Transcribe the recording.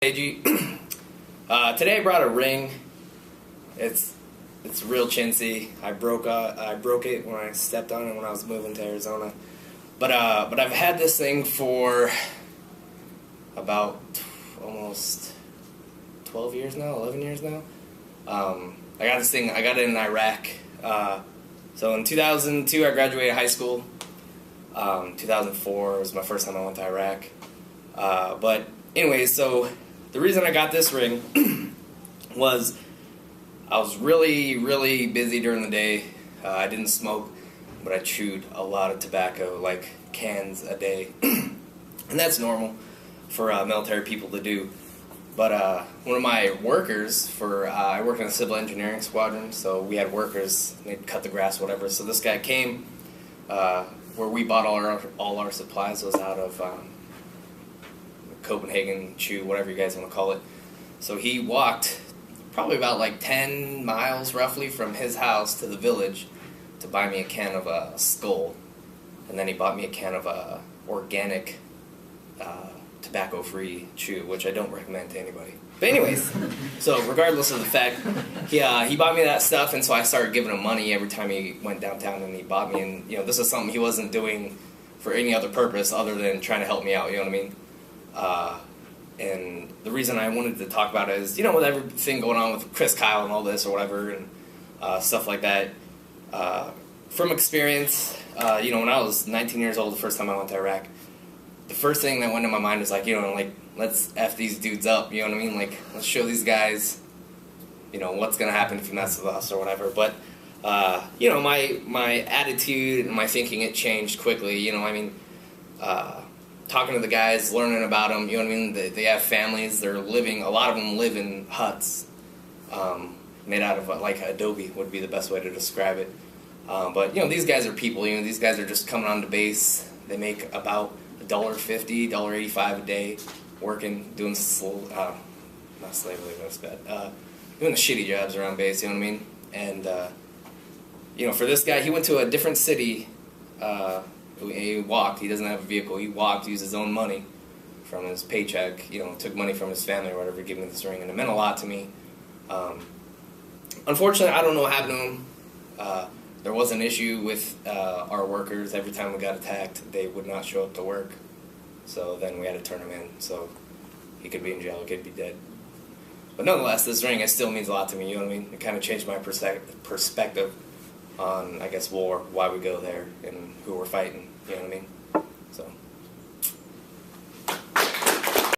Hey G, today I brought a ring. It's real chintzy. I broke it when I stepped on it when I was moving to Arizona. But I've had this thing for about almost 12 years now, 11 years now. I got this thing. I got it in Iraq. So in 2002 I graduated high school. 2004 was my first time I went to Iraq. But anyway, so the reason I got this ring was I was really busy during the day. I didn't smoke, but I chewed a lot of tobacco, like cans a day. And that's normal for military people to do. But one of my workers I worked in a civil engineering squadron, so we had workers, they'd cut the grass, whatever. So this guy came, where we bought all our supplies was out of Copenhagen, chew, whatever you guys want to call it. So he walked probably about like 10 miles roughly from his house to the village to buy me a can of Skull. And then he bought me a can of organic tobacco-free chew, which I don't recommend to anybody. But anyways, so regardless of the fact, he bought me that stuff, and so I started giving him money every time he went downtown and he bought me. And this is something he wasn't doing for any other purpose other than trying to help me out, you know what I mean? And the reason I wanted to talk about it is, with everything going on with Chris Kyle and all this or whatever and stuff like that, from experience, when I was 19 years old the first time I went to Iraq, the first thing that went in my mind was like, let's F these dudes up, you know what I mean? Like, let's show these guys, what's going to happen if you mess with us or whatever. But, my attitude and my thinking, it changed quickly, talking to the guys, learning about them, you know what I mean? They have families, a lot of them live in huts, made out of, like, adobe would be the best way to describe it. But, these guys are people, these guys are just coming onto base. They make about $1.50, $1.85 a day, working, doing not slave labor, that's bad, doing the shitty jobs around base, you know what I mean? And, for this guy, he went to a different city. He walked. He doesn't have a vehicle. He walked, used his own money from his paycheck, took money from his family or whatever to give me this ring, and it meant a lot to me. Unfortunately, I don't know what happened to him. There was an issue with our workers. Every time we got attacked, they would not show up to work. So then we had to turn him in. So he could be in jail, he could be dead. But nonetheless, this ring, it still means a lot to me, you know what I mean? It kind of changed my perspective on, I guess, war, why we go there, and who we're fighting, you know what I mean?